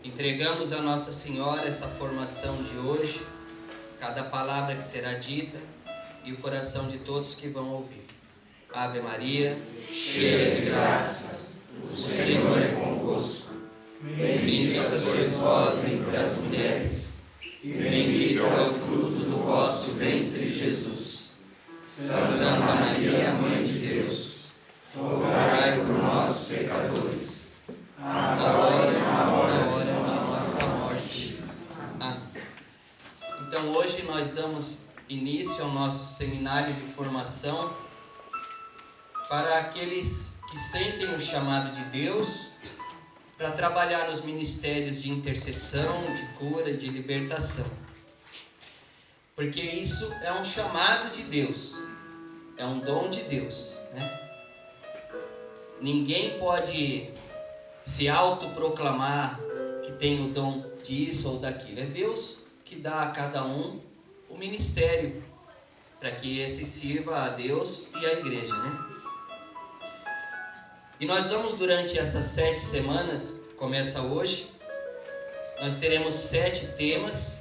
Entregamos a Nossa Senhora essa formação de hoje, cada palavra que será dita e o coração de todos que vão ouvir. Ave Maria, cheia de graça, o Senhor é convosco. Bendita sois vós entre as mulheres, e bendito é o fruto do vosso ventre, Jesus. Santa Maria, Mãe de Deus, rogai por nós, pecadores, agora e na hora de nossa morte. Amém. Então hoje nós damos início ao nosso seminário de formação para aqueles que sentem o chamado de Deus para trabalhar nos ministérios de intercessão, de cura, de libertação. Porque isso é um chamado de Deus, é um dom de Deus, né? Ninguém pode se autoproclamar que tem o dom disso ou daquilo. É Deus que dá a cada um o ministério para que esse sirva a Deus e à igreja, né? E nós vamos, durante essas 7 semanas, começa hoje, nós teremos 7 temas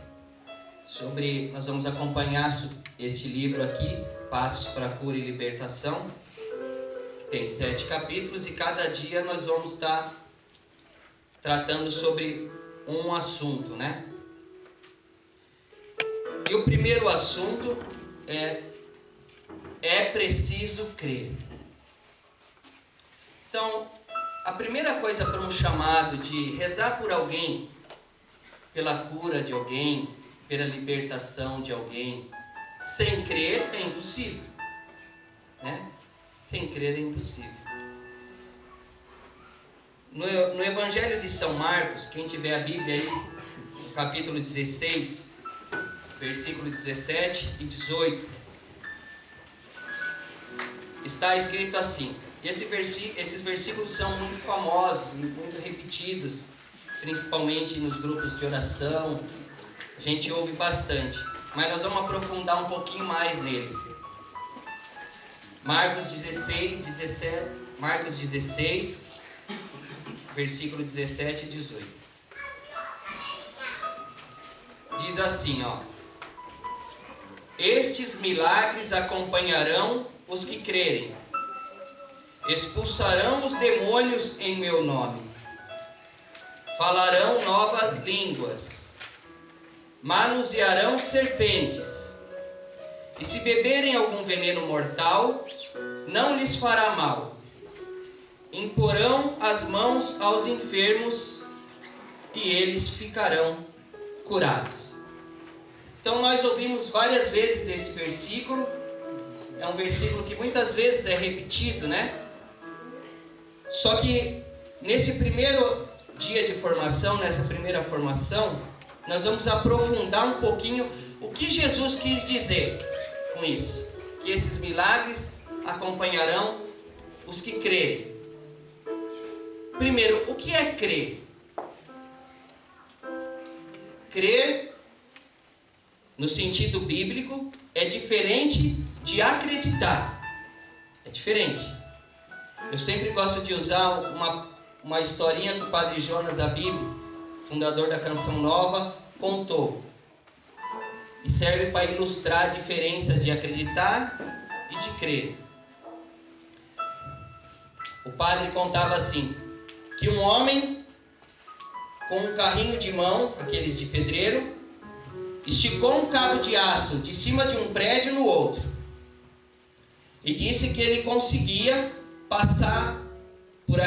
nós vamos acompanhar este livro aqui, Passos para a Cura e Libertação, que tem 7 capítulos, e cada dia nós vamos estar tratando sobre um assunto, né? E o primeiro assunto é preciso crer. Então, a primeira coisa para um chamado de rezar por alguém, pela cura de alguém, pela libertação de alguém, sem crer é impossível, né? Sem crer é impossível. No Evangelho de São Marcos, quem tiver a Bíblia aí, no capítulo 16, versículo 17 e 18, está escrito assim. Esses versículos são muito famosos, muito repetidos, principalmente nos grupos de oração. A gente ouve bastante, mas nós vamos aprofundar um pouquinho mais nele. Marcos 16, versículo 17 e 18. Diz assim, ó: estes milagres acompanharão os que crerem. Expulsarão os demônios em meu nome. Falarão novas línguas. Manusearão serpentes. E se beberem algum veneno mortal, não lhes fará mal. Imporão as mãos aos enfermos e eles ficarão curados. Então nós ouvimos várias vezes esse versículo. É um versículo que muitas vezes é repetido, né? Só que nesse primeiro dia de formação, nessa primeira formação, nós vamos aprofundar um pouquinho o que Jesus quis dizer com isso. Que esses milagres acompanharão os que crerem. Primeiro, o que é crer? Crer, no sentido bíblico, é diferente de acreditar. É diferente. Eu sempre gosto de usar uma historinha que o Padre Jonas Abib, fundador da Canção Nova, contou. E serve para ilustrar a diferença de acreditar e de crer. O padre contava assim, que um homem com um carrinho de mão, aqueles de pedreiro, esticou um cabo de aço de cima de um prédio no outro. E disse que ele conseguia passar por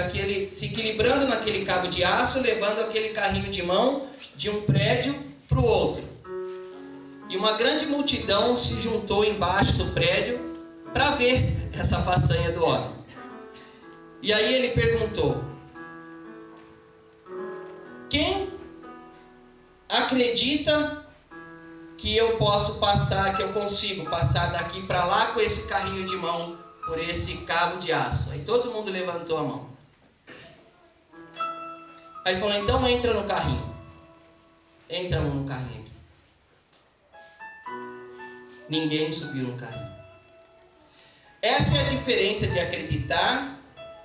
se equilibrando naquele cabo de aço, levando aquele carrinho de mão de um prédio para o outro. E uma grande multidão se juntou embaixo do prédio para ver essa façanha do homem. E aí ele perguntou: quem acredita que eu posso passar, que eu consigo passar daqui para lá com esse carrinho de mão por esse cabo de aço? Aí todo mundo levantou a mão. Aí ele falou: então entra no carrinho. Entra no carrinho aqui. Ninguém subiu no carrinho. Essa é a diferença de acreditar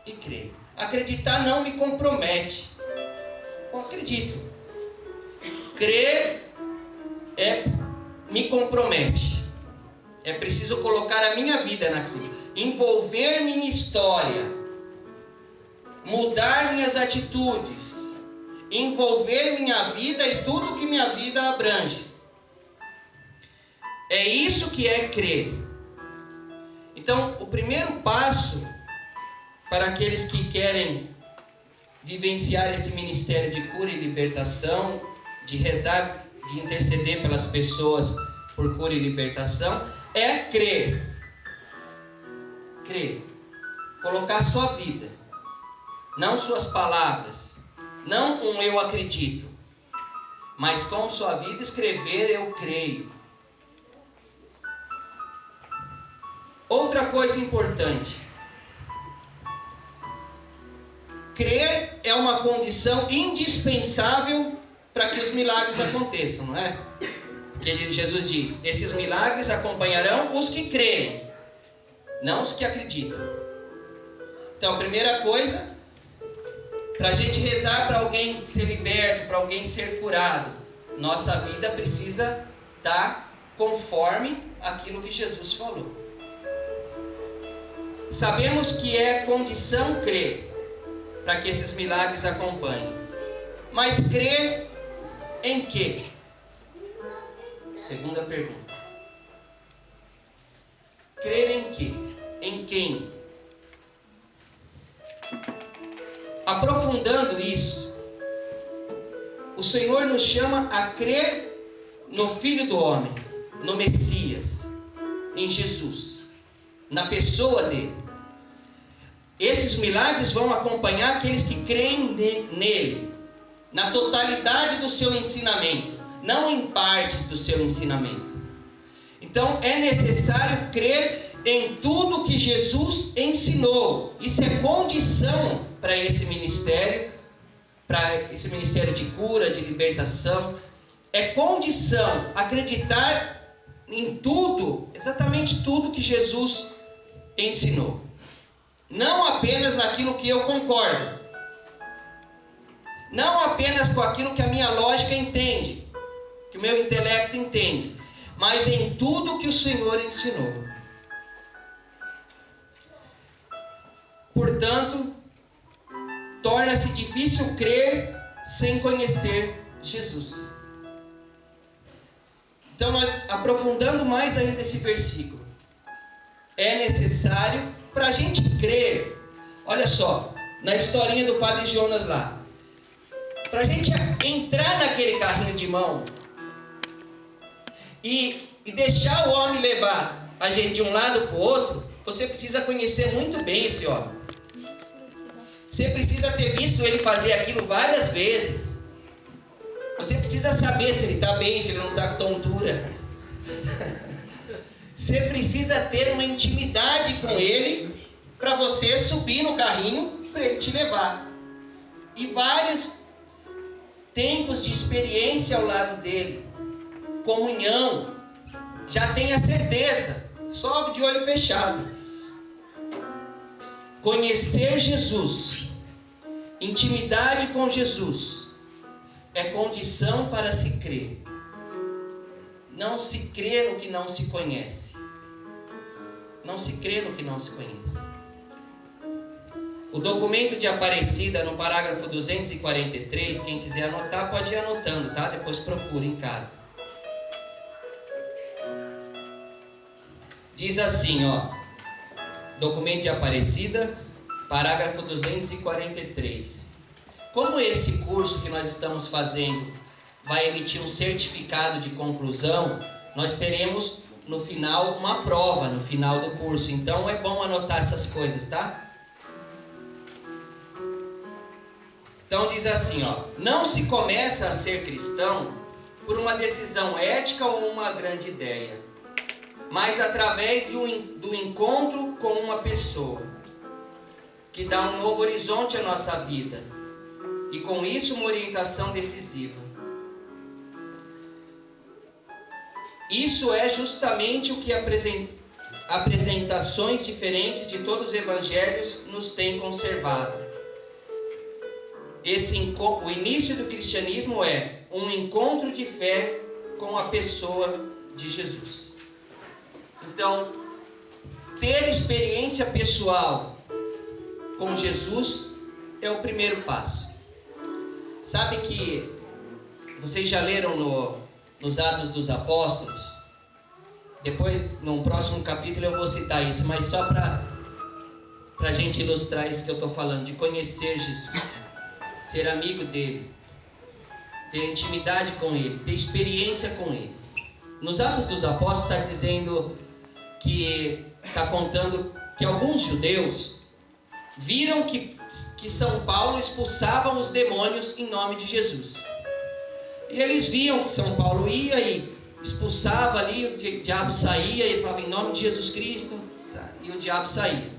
e crer. Acreditar não me compromete. Eu acredito. crer me compromete. É preciso colocar a minha vida naquilo, envolver minha história, mudar minhas atitudes, envolver minha vida e tudo que minha vida abrange. É isso que é crer. Então, o primeiro passo para aqueles que querem vivenciar esse ministério de cura e libertação, de rezar, de interceder pelas pessoas por cura e libertação, é crer. Crer. Colocar sua vida, não suas palavras, não um eu acredito, mas com sua vida escrever eu creio. Outra coisa importante. Crer é uma condição indispensável para que os milagres aconteçam, não é? Porque Jesus diz, esses milagres acompanharão os que creem, não os que acreditam. Então, a primeira coisa, para a gente rezar para alguém ser liberto, para alguém ser curado, nossa vida precisa estar conforme aquilo que Jesus falou. Sabemos que é condição crer, para que esses milagres acompanhem. Mas crer em quê? Segunda pergunta. Crer em quê? Em quem? Aprofundando isso, o Senhor nos chama a crer no Filho do Homem, no Messias, em Jesus, na pessoa dele. Esses milagres vão acompanhar aqueles que creem nele, na totalidade do seu ensinamento, não em partes do seu ensinamento. Então é necessário crer em tudo que Jesus ensinou. Isso é condição para esse ministério de cura, de libertação. É condição acreditar em tudo, exatamente tudo que Jesus ensinou. Não apenas naquilo que eu concordo. Não apenas com aquilo que a minha lógica entende, que o meu intelecto entende, mas em tudo que o Senhor ensinou. Portanto, torna-se difícil crer sem conhecer Jesus. Então, nós aprofundando mais ainda esse versículo, é necessário para a gente crer. Olha só, na historinha do Padre Jonas lá, para a gente entrar naquele carrinho de mão e deixar o homem levar a gente de um lado para o outro, você precisa conhecer muito bem esse homem. Você precisa ter visto ele fazer aquilo várias vezes. Você precisa saber se ele está bem, se ele não está com tontura. Você precisa ter uma intimidade com ele para você subir no carrinho para ele te levar. E vários tempos de experiência ao lado dele, comunhão, já tenha certeza, sobe de olho fechado. Conhecer Jesus, intimidade com Jesus, é condição para se crer. Não se crê no que não se conhece. Não se crê no que não se conhece. O documento de Aparecida, no parágrafo 243, quem quiser anotar, pode ir anotando, tá? Depois procure em casa. Diz assim, ó. Documento de Aparecida, parágrafo 243. Como esse curso que nós estamos fazendo vai emitir um certificado de conclusão, nós teremos no final uma prova, no final do curso. Então é bom anotar essas coisas, tá? Então diz assim, ó. Não se começa a ser cristão por uma decisão ética ou uma grande ideia, mas através do encontro com uma pessoa que dá um novo horizonte à nossa vida e com isso uma orientação decisiva. Isso é justamente o que apresentações diferentes de todos os evangelhos nos têm conservado. o início do cristianismo é um encontro de fé com a pessoa de Jesus. Então, ter experiência pessoal com Jesus é o primeiro passo. Sabe que vocês já leram nos Atos dos Apóstolos? Depois, no próximo capítulo, eu vou citar isso, mas só para a gente ilustrar isso que eu estou falando, de conhecer Jesus, ser amigo dele, ter intimidade com ele, ter experiência com ele. Nos Atos dos Apóstolos está dizendo que, está contando que alguns judeus viram que São Paulo expulsava os demônios em nome de Jesus. E eles viam que São Paulo ia e expulsava ali, o diabo saía, e falava em nome de Jesus Cristo, e o diabo saía.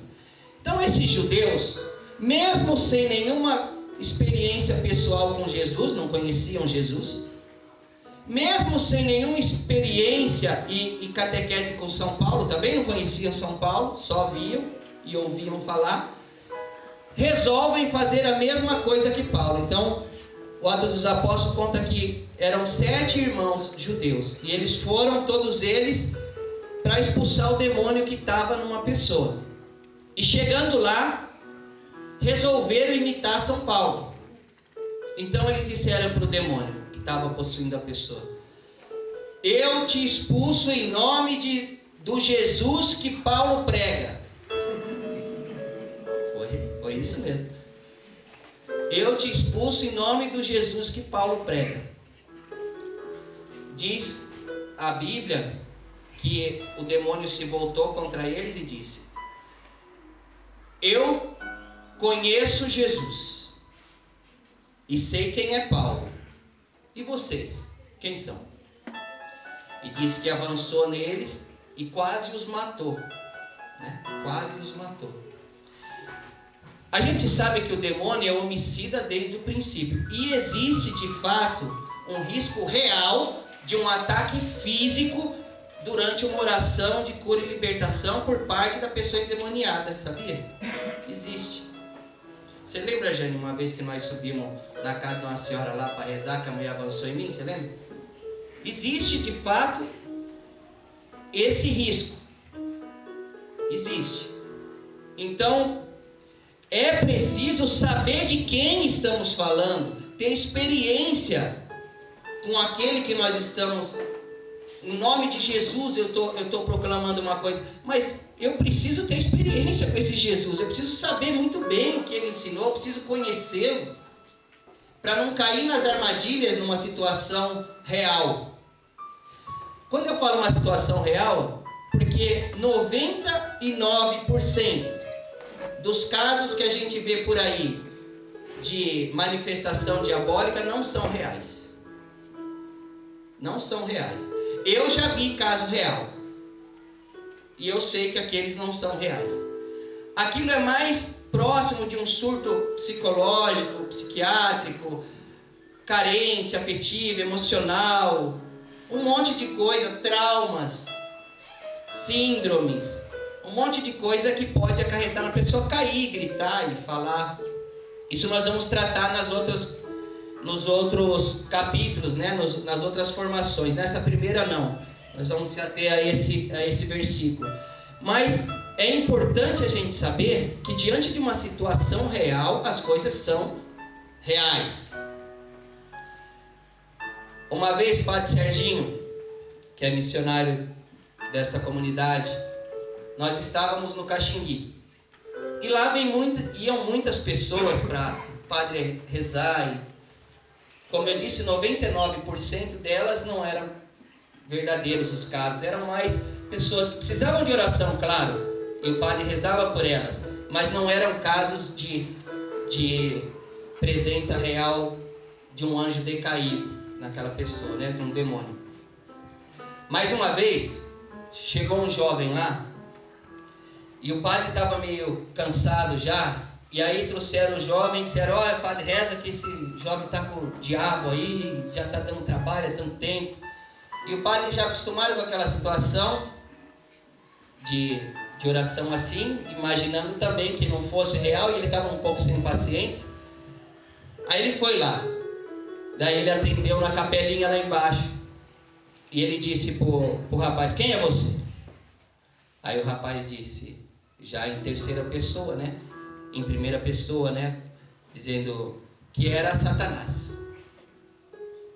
Então esses judeus, mesmo sem nenhuma experiência pessoal com Jesus, não conheciam Jesus, mesmo sem nenhuma experiência e catequese com São Paulo, também não conheciam São Paulo, só viam e ouviam falar, resolvem fazer a mesma coisa que Paulo. Então, o Atos dos Apóstolos conta que eram 7 irmãos judeus, e eles foram, todos eles, para expulsar o demônio que estava numa pessoa. E chegando lá, resolveram imitar São Paulo. Então eles disseram para o demônio que estava possuindo a pessoa: eu te expulso em nome do Jesus que Paulo prega. Foi isso mesmo. Eu te expulso em nome do Jesus que Paulo prega. Diz a Bíblia que o demônio se voltou contra eles e disse: eu conheço Jesus e sei quem é Paulo. E vocês, quem são? E disse que avançou neles e quase os matou, né? Quase os matou. A gente sabe que o demônio é homicida desde o princípio, e existe de fato um risco real de um ataque físico durante uma oração de cura e libertação por parte da pessoa endemoniada, sabia? Existe. Você lembra, Jane, uma vez que nós subimos na casa de uma senhora lá para rezar, que a mulher avançou em mim, você lembra? Existe de fato esse risco. Existe. Então, é preciso saber de quem estamos falando, ter experiência com aquele que nós estamos. Em nome de Jesus eu estou proclamando uma coisa, mas eu preciso ter experiência com esse Jesus, eu preciso saber muito bem o que ele ensinou, eu preciso conhecê-lo, para não cair nas armadilhas numa situação real. Quando eu falo uma situação real, porque 99% dos casos que a gente vê por aí de manifestação diabólica não são reais. Não são reais. Eu já vi caso real. E eu sei que aqueles não são reais. Aquilo é mais próximo de um surto psicológico, psiquiátrico, carência afetiva, emocional, um monte de coisa, traumas, síndromes, um monte de coisa que pode acarretar na pessoa cair, gritar e falar. Isso nós vamos tratar nos outros capítulos, né? Nas outras formações. Nessa primeira não. Nós vamos se ater a esse versículo. Mas é importante a gente saber que diante de uma situação real, as coisas são reais. Uma vez, Padre Serginho, que é missionário desta comunidade, nós estávamos no Caxingui. E lá iam muitas pessoas para o Padre rezar. E, como eu disse, 99% delas não eram verdadeiros os casos. Eram mais pessoas que precisavam de oração, claro. E o Padre rezava por elas. Mas não eram casos de presença real de um anjo decaído naquela pessoa, né? De um demônio. Mais uma vez, chegou um jovem lá. E o padre estava meio cansado já. E aí trouxeram o jovem e disseram: olha, padre, reza que esse jovem está com o diabo aí, já está dando trabalho há tanto tempo. E o padre já acostumado com aquela situação de oração assim, imaginando também que não fosse real, e ele estava um pouco sem paciência. Aí ele foi lá. Daí ele atendeu na capelinha lá embaixo. E ele disse pro rapaz: quem é você? Aí o rapaz disse, já em terceira pessoa, né? Em primeira pessoa, né? Dizendo que era Satanás.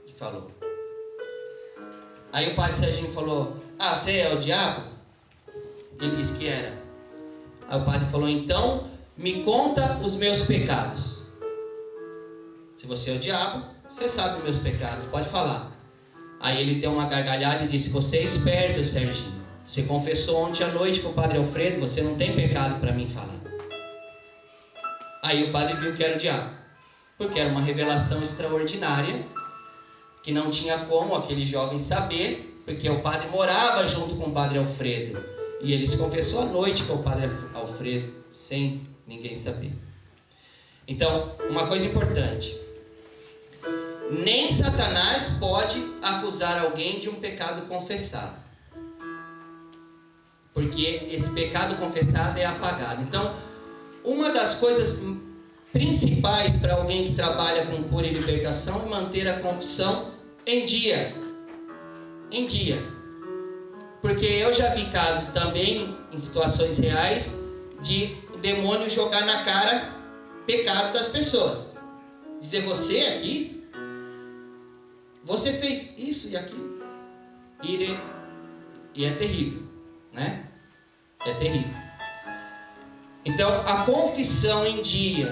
Ele falou. Aí o padre Serginho falou: ah, você é o diabo? Ele disse que era. Aí o padre falou: então me conta os meus pecados. Se você é o diabo, você sabe os meus pecados, pode falar. Aí ele deu uma gargalhada e disse: você é esperto, Serginho. Você confessou ontem à noite com o padre Alfredo, você não tem pecado para mim falar. Aí o padre viu que era o diabo, porque era uma revelação extraordinária, que não tinha como aquele jovem saber, porque o padre morava junto com o padre Alfredo, e ele se confessou à noite com o padre Alfredo, sem ninguém saber. Então, uma coisa importante: nem Satanás pode acusar alguém de um pecado confessado, porque esse pecado confessado é apagado. Então, uma das coisas principais para alguém que trabalha com cura e libertação é manter a confissão em dia. Em dia. Porque eu já vi casos também, em situações reais, de o demônio jogar na cara pecado das pessoas. Dizer: você aqui, você fez isso e aquilo. E é terrível, né? É terrível. Então, a confissão em dia,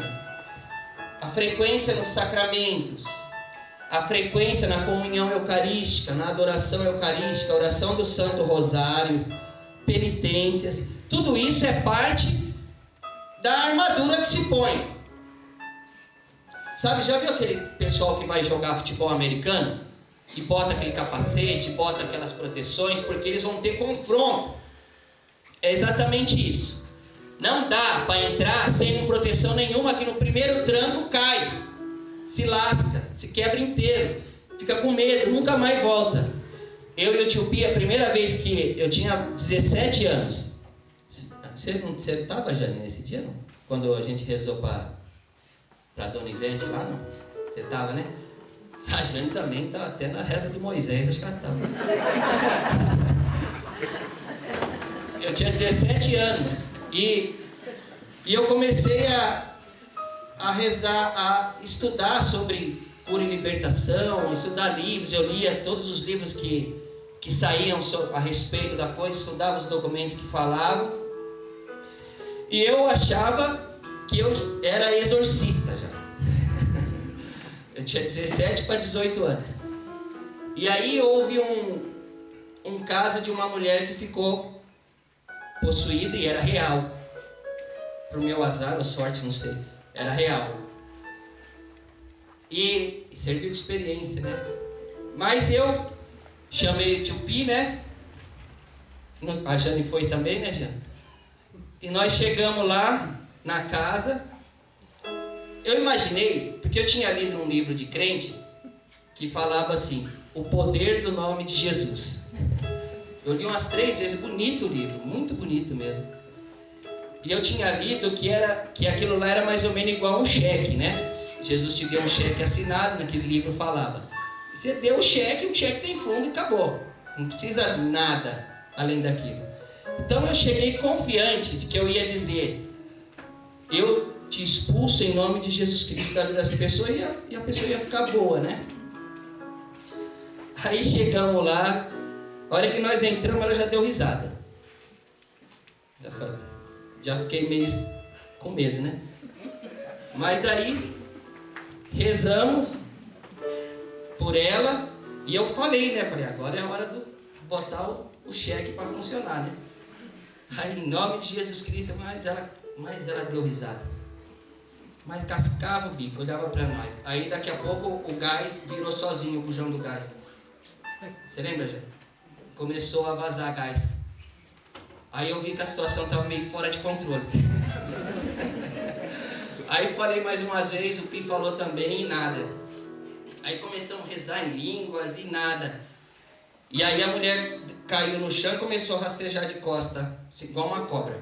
a frequência nos sacramentos, a frequência na comunhão eucarística, na adoração eucarística, oração do Santo Rosário, penitências, tudo isso é parte da armadura que se põe. Sabe, já viu aquele pessoal que vai jogar futebol americano e bota aquele capacete, bota aquelas proteções, porque eles vão ter confronto? É exatamente isso. Não dá para entrar sem proteção nenhuma, que no primeiro tranco cai, se lasca, se quebra inteiro, fica com medo, nunca mais volta. Eu e o tio Pia, a primeira vez que eu tinha 17 anos, você estava, Jane, nesse dia, não? Quando a gente rezou para Dona Ivete lá, não? Você estava, né? A Jane também estava até na reza de Moisés, acho que ela estava. Eu tinha 17 anos e eu comecei a rezar, a estudar sobre cura e libertação, estudar livros. Eu lia todos os livros que saíam a respeito da coisa, estudava os documentos que falavam, e eu achava que eu era exorcista já. Eu tinha 17 para 18 anos. E aí houve um caso de uma mulher que ficou possuída, e era real. Para o meu azar ou sorte, não sei, era real. E serviu de experiência, né? Mas eu chamei o tio Pi, né? A Jane foi também, né, Jane? E nós chegamos lá na casa. Eu imaginei, porque eu tinha lido um livro de crente que falava assim: o poder do nome de Jesus. Eu li umas 3 vezes, bonito o livro, muito bonito mesmo. E eu tinha lido que aquilo lá era mais ou menos igual um cheque, né? Jesus te deu um cheque assinado, naquele livro falava. Você deu o cheque tem fundo e acabou. Não precisa nada além daquilo. Então eu cheguei confiante de que eu ia dizer: eu te expulso em nome de Jesus Cristo da vida das pessoas, e a pessoa ia ficar boa, né? Aí chegamos lá, a hora que nós entramos, ela já deu risada. Já fiquei meio com medo, né? Mas daí rezamos por ela, e eu falei, né? Falei: agora é a hora de botar o cheque para funcionar, né? Aí, em nome de Jesus Cristo, mas ela deu risada. Mas cascava o bico, olhava para nós. Aí daqui a pouco o gás virou sozinho, o bujão do gás. Você lembra, já? Começou a vazar gás. Aí eu vi que a situação estava meio fora de controle. Aí falei mais umas vezes, o Pi falou também, e nada. Aí começamos a rezar em línguas e nada. E aí a mulher caiu no chão e começou a rastejar de costa, igual uma cobra.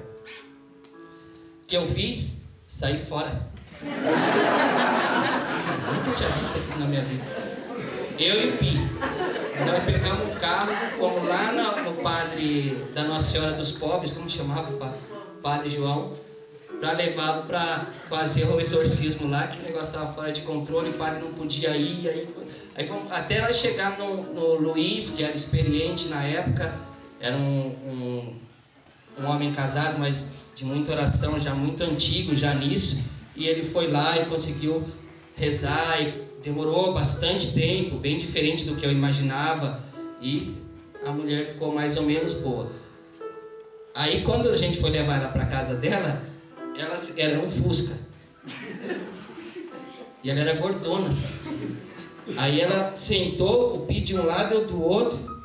O que eu fiz? Saí fora. Eu e o Pi. Nós pegamos um carro, fomos lá no padre da Nossa Senhora dos Pobres, como chamava o padre João, para levá-lo para fazer o exorcismo lá, que o negócio estava fora de controle, o padre não podia ir. Aí fomos, até nós chegarmos no Luiz, que era experiente na época, era um homem casado, mas de muita oração, já muito antigo já nisso, e ele foi lá e conseguiu rezar, e demorou bastante tempo, bem diferente do que eu imaginava, e a mulher ficou mais ou menos boa. Aí quando a gente foi levar ela para casa dela, ela era um Fusca, e ela era gordona, sabe? Aí ela sentou, o Pi de um lado e eu do outro,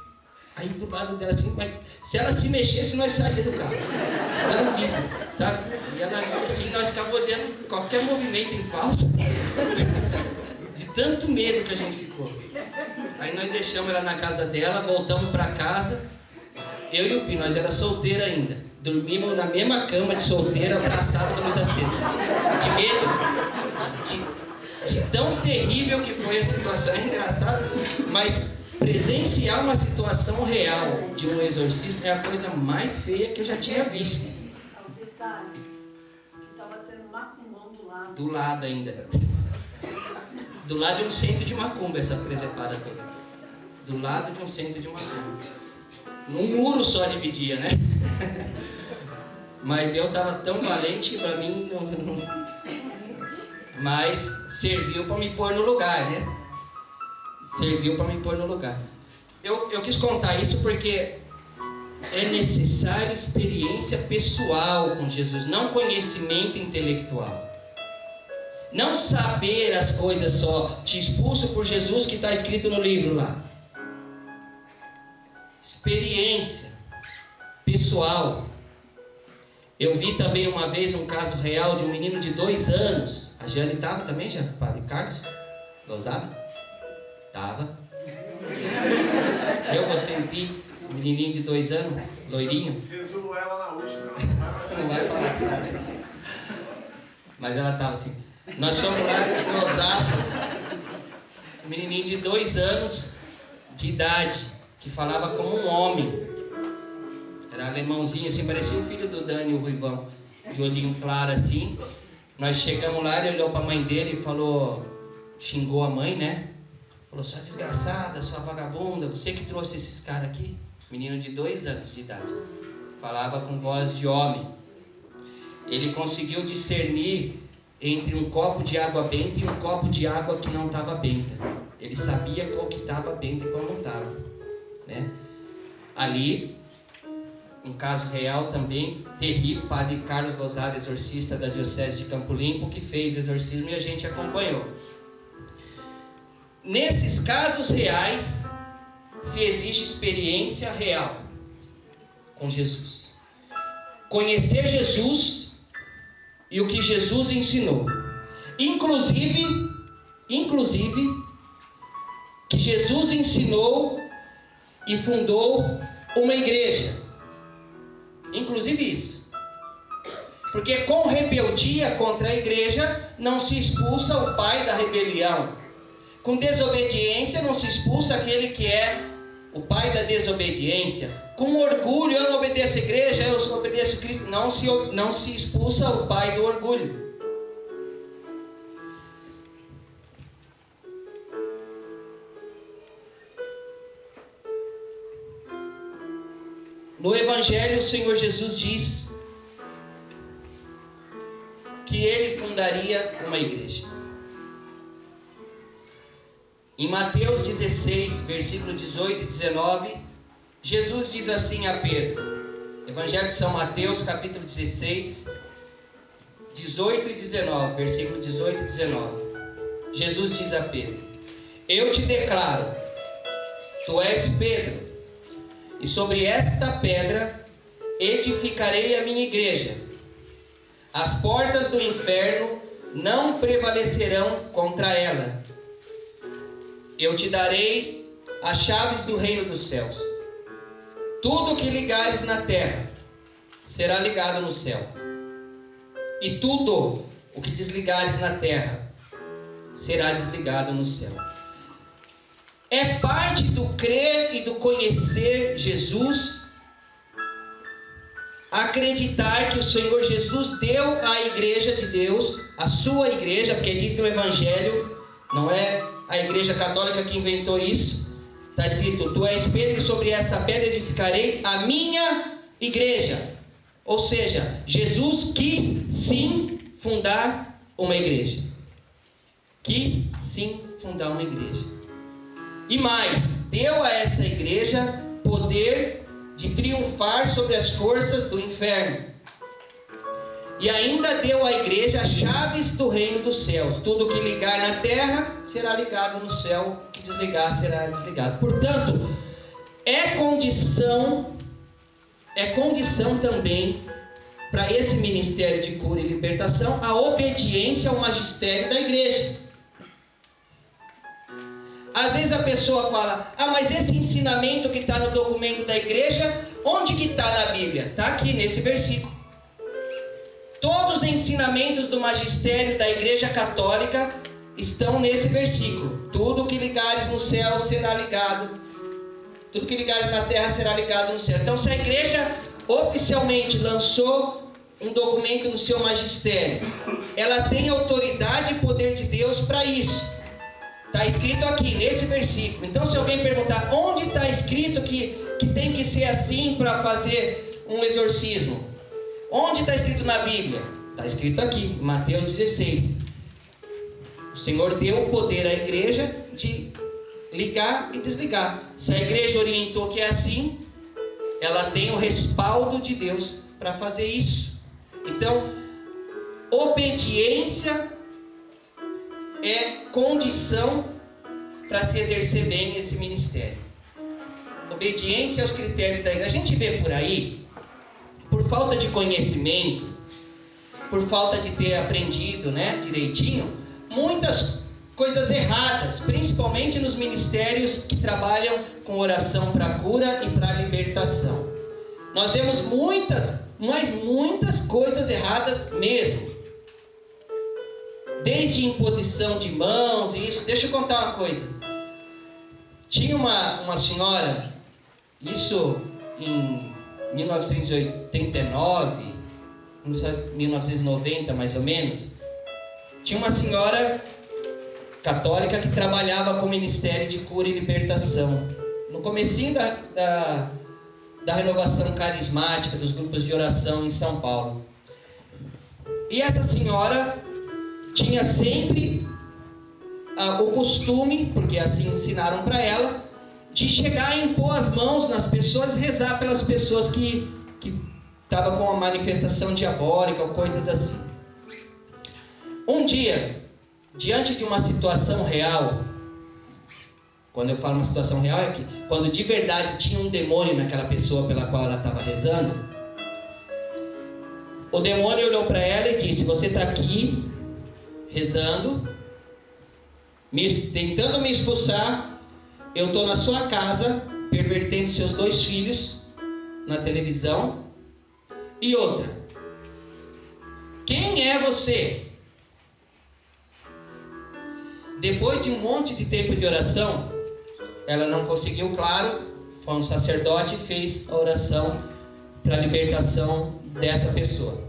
aí do lado dela assim, mas se ela se mexesse, nós saíamos do carro. Ela não vive, sabe? E ela assim, nós ficávamos olhando qualquer movimento em falso, de tanto medo que a gente ficou. Aí nós deixamos ela na casa dela, voltamos para casa, eu e o Pi, nós era solteiro ainda. Dormimos na mesma cama de solteiro, abraçado com a luz acesa. De medo, de tão terrível que foi a situação. É engraçado, mas presenciar uma situação real de um exorcismo é a coisa mais feia que eu já tinha visto. O detalhe, que estava tendo macumbão do lado. Do lado ainda. Do lado de um centro de macumba, essa presepada toda. Do lado de um centro de macumba. Num muro só dividia, né? Mas eu estava tão valente que para mim não... Mas serviu para me pôr no lugar, né? Serviu para me pôr no lugar. Eu quis contar isso porque é necessário experiência pessoal com Jesus, não conhecimento intelectual. Não saber as coisas só, te expulso por Jesus, que está escrito no livro lá. Experiência pessoal. Eu vi também uma vez um caso real de um menino de 2 anos. A Jane estava também, já? Padre Carlos? Lousada? Estava. Eu, você e Pi, um menininho de 2 anos, loirinho. Você zoou ela na última, Não vai falar que tá. Mas ela estava assim. Nós fomos lá em Osasco, um menininho de 2 anos de idade, que falava como um homem. Era alemãozinho assim, parecia o filho do Dani, o Ruivão, de olhinho claro assim. Nós chegamos lá, ele olhou para a mãe dele e falou, xingou a mãe, né? Falou, sua desgraçada, sua vagabunda, você que trouxe esses caras aqui? Menino de 2 anos de idade. Falava com voz de homem. Ele conseguiu discernir entre um copo de água benta e um copo de água que não estava benta. Ele sabia qual que estava benta e qual não estava, né? Ali, um caso real também, terrível, padre Carlos Lousada, exorcista da Diocese de Campo Limpo, que fez o exorcismo e a gente acompanhou. Nesses casos reais, se exige experiência real com Jesus. Conhecer Jesus e o que Jesus ensinou. Inclusive, que Jesus ensinou e fundou uma igreja. Inclusive isso. Porque com rebeldia contra a igreja não se expulsa o pai da rebelião. Com desobediência não se expulsa aquele que é o pai da desobediência. Com orgulho, eu não obedeço a igreja, eu só obedeço a Cristo. Não se expulsa o pai do orgulho. No Evangelho, o Senhor Jesus diz que Ele fundaria uma igreja. Em Mateus 16, versículo 18 e 19, Jesus diz assim a Pedro, Evangelho de São Mateus, capítulo 16, 18 e 19, versículo 18 e 19. Jesus diz a Pedro, eu te declaro, tu és Pedro, e sobre esta pedra edificarei a minha igreja. As portas do inferno não prevalecerão contra ela. Eu te darei as chaves do reino dos céus. Tudo que ligares na terra será ligado no céu. E tudo o que desligares na terra será desligado no céu. É parte do crer e do conhecer Jesus, acreditar que o Senhor Jesus deu à igreja de Deus, a sua igreja, porque diz no Evangelho, não é a igreja católica que inventou isso, está escrito: tu és Pedro e sobre esta pedra edificarei a minha igreja. Ou seja, Jesus quis sim fundar uma igreja. Quis sim fundar uma igreja. E mais, deu a essa igreja poder de triunfar sobre as forças do inferno. E ainda deu à igreja as chaves do reino dos céus. Tudo que ligar na terra será ligado no céu, o que desligar será desligado. Portanto, é condição também para esse ministério de cura e libertação a obediência ao magistério da igreja. Às vezes a pessoa fala: mas esse ensinamento que está no documento da igreja, onde que está na Bíblia? Está aqui nesse versículo. Todos os ensinamentos do magistério da igreja católica estão nesse versículo. Tudo que ligares no céu será ligado. Tudo que ligares na terra será ligado no céu. Então, se a igreja oficialmente lançou um documento no seu magistério, ela tem autoridade e poder de Deus para isso. Está escrito aqui, nesse versículo. Então, se alguém perguntar onde está escrito que tem que ser assim para fazer um exorcismo, onde está escrito na Bíblia? Está escrito aqui, em Mateus 16. O Senhor deu o poder à igreja de ligar e desligar. Se a igreja orientou que é assim, ela tem o respaldo de Deus para fazer isso. Então, obediência é condição para se exercer bem esse ministério. Obediência aos critérios da igreja. A gente vê por aí, por falta de conhecimento, por falta de ter aprendido, direitinho, muitas coisas erradas, principalmente nos ministérios que trabalham com oração para cura e para libertação. Nós vemos muitas coisas erradas mesmo. Desde imposição de mãos e isso. Deixa eu contar uma coisa. Tinha uma senhora, isso em 1989, 1990 mais ou menos. Tinha uma senhora católica que trabalhava com o ministério de cura e libertação. No comecinho da renovação carismática, dos grupos de oração em São Paulo. E essa senhora tinha sempre o costume, porque assim ensinaram para ela, de chegar e impor as mãos nas pessoas, rezar pelas pessoas que estavam com uma manifestação diabólica ou coisas assim. Um dia, diante de uma situação real, quando eu falo uma situação real é que quando de verdade tinha um demônio naquela pessoa pela qual ela estava rezando, o demônio olhou para ela e disse: você está aqui rezando, tentando me expulsar, eu estou na sua casa, pervertendo seus 2 filhos na televisão, e outra, quem é você? Depois de um monte de tempo de oração, ela não conseguiu, claro, foi um sacerdote e fez a oração para a libertação dessa pessoa.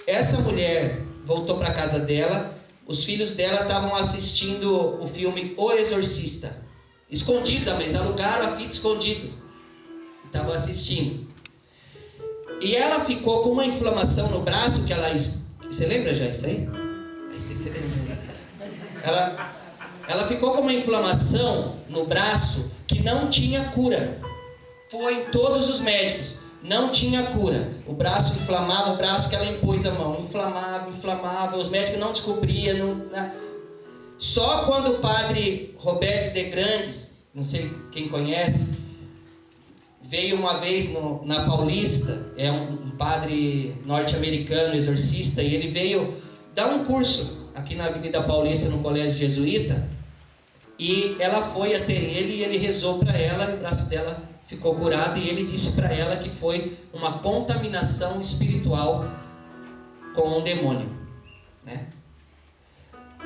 Essa mulher voltou para a casa dela, os filhos dela estavam assistindo o filme O Exorcista, escondida, mas alugaram a fita escondido, estavam assistindo. E ela ficou com uma inflamação no braço que ela... Você lembra já isso aí? Você lembra? Ela ficou com uma inflamação no braço que não tinha cura. Foi em todos os médicos, não tinha cura. O braço inflamava, o braço que ela impôs a mão, inflamava, os médicos não descobriam. Só quando o padre Roberto de Grandes, não sei quem conhece, veio uma vez na Paulista, é um padre norte-americano, exorcista, e ele veio dar um curso aqui na Avenida Paulista, no Colégio Jesuíta, e ela foi até ele e ele rezou para ela, e o braço dela ficou curado, e ele disse para ela que foi uma contaminação espiritual com um demônio,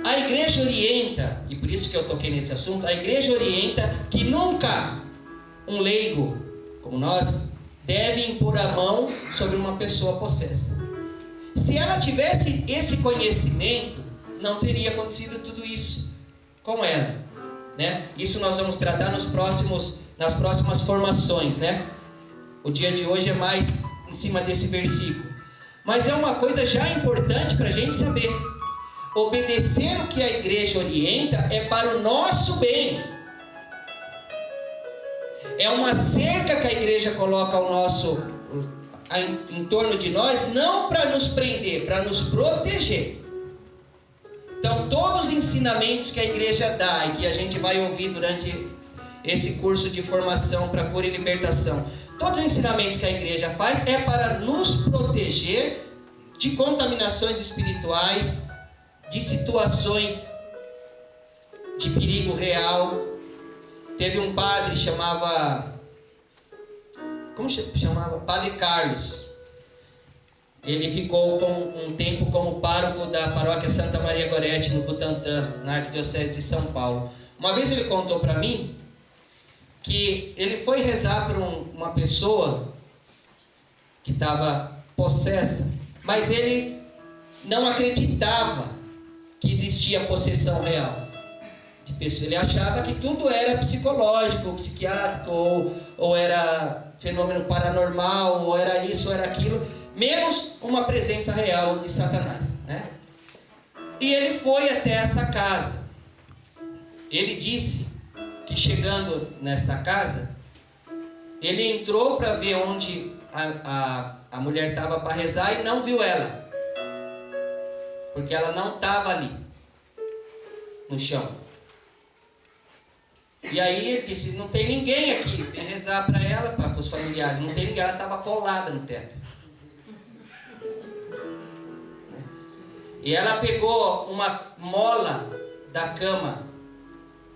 A igreja orienta, e por isso que eu toquei nesse assunto, a igreja orienta que nunca um leigo, como nós, deve impor a mão sobre uma pessoa possessa. Se ela tivesse esse conhecimento, não teria acontecido tudo isso com ela, né? Isso nós vamos tratar nas próximas formações, né? O dia de hoje é mais em cima desse versículo. Mas é uma coisa já importante para a gente saber. Obedecer o que a igreja orienta é para o nosso bem. É uma cerca que a igreja coloca em torno de nós, não para nos prender, para nos proteger. Então, todos os ensinamentos que a igreja dá e que a gente vai ouvir durante esse curso de formação para cura e libertação, todos os ensinamentos que a igreja faz é para nos proteger de contaminações espirituais, de situações de perigo real. Teve um padre Padre Carlos. Ele ficou um tempo como pároco da paróquia Santa Maria Gorete, no Butantã, na Arquidiocese de São Paulo. Uma vez ele contou para mim que ele foi rezar por uma pessoa que estava possessa, mas ele não acreditava que existia possessão real de pessoa. Ele achava que tudo era psicológico, psiquiátrico, ou era fenômeno paranormal, ou era isso, ou era aquilo, menos uma presença real de Satanás, né? E ele foi até essa casa. Ele disse que chegando nessa casa, ele entrou para ver onde a mulher estava para rezar e não viu ela, porque ela não estava ali no chão. E aí ele disse: não tem ninguém aqui. Vem rezar para ela, para os familiares. Não tem ninguém, ela estava colada no teto. E ela pegou uma mola da cama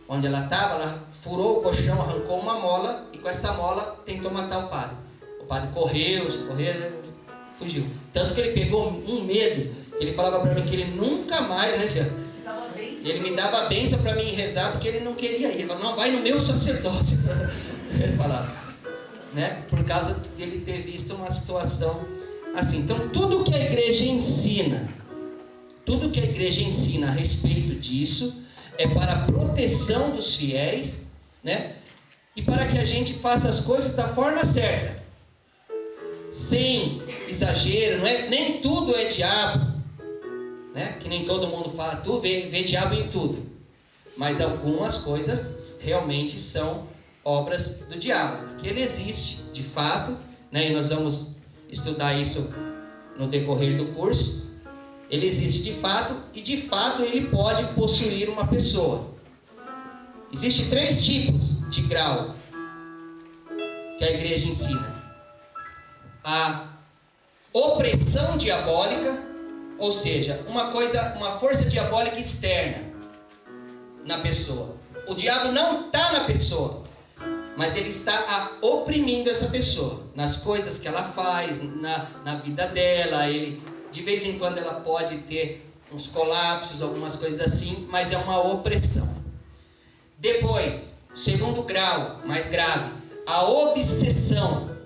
onde ela estava, ela furou o colchão, arrancou uma mola e com essa mola tentou matar o padre. O padre correu, fugiu. Tanto que ele pegou um medo, que ele falava para mim que ele nunca mais, né, Jean? Ele me dava a bênção para mim rezar, porque ele não queria ir. Ele falava: não, vai no meu sacerdócio. Ele falava, né? Por causa dele ter visto uma situação assim. Então, tudo que a igreja ensina a respeito disso é para a proteção dos fiéis, né? E para que a gente faça as coisas da forma certa, sem exagero. Não é, nem tudo é diabo, né? Que nem todo mundo fala, tu vê diabo em tudo. Mas algumas coisas realmente são obras do diabo, que ele existe de fato, né? E nós vamos estudar isso no decorrer do curso. Ele existe de fato, e de fato ele pode possuir uma pessoa. Existem 3 tipos de grau que a igreja ensina: a opressão diabólica, ou seja, uma força diabólica externa na pessoa. O diabo não está na pessoa, mas ele está oprimindo essa pessoa nas coisas que ela faz, na vida dela. De vez em quando ela pode ter uns colapsos, algumas coisas assim, mas é uma opressão. Depois, segundo grau, mais grave, a obsessão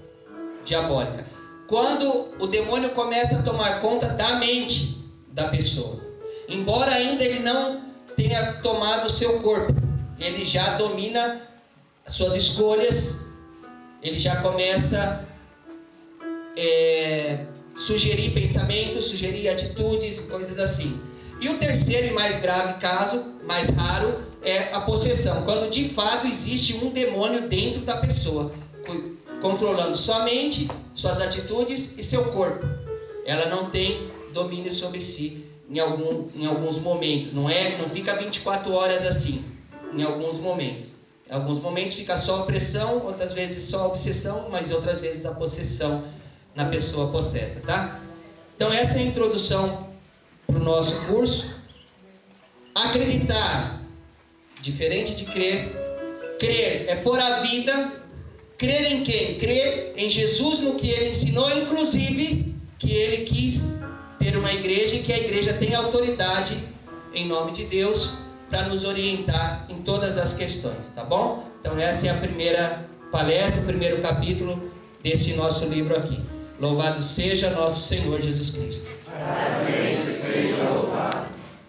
diabólica. Quando o demônio começa a tomar conta da mente da pessoa. Embora ainda ele não tenha tomado o seu corpo, ele já domina suas escolhas, ele já começa sugerir pensamentos, sugerir atitudes, coisas assim. E o terceiro e mais grave caso, mais raro, é a possessão, quando de fato existe um demônio dentro da pessoa, controlando sua mente, suas atitudes e seu corpo. Ela não tem domínio sobre si em alguns momentos, não fica 24 horas assim, em alguns momentos. Em alguns momentos fica só a opressão, outras vezes só a obsessão, mas outras vezes a possessão na pessoa possessa, tá? Então essa é a introdução para o nosso curso. Acreditar, diferente de crer. Crer é pôr a vida. Crer em quem? Crer em Jesus, no que ele ensinou, inclusive que ele quis ter uma igreja e que a igreja tem autoridade em nome de Deus, para nos orientar em todas as questões, tá bom? Então essa é a primeira palestra, o primeiro capítulo desse nosso livro aqui. Louvado seja nosso Senhor Jesus Cristo. Para sempre seja louvado.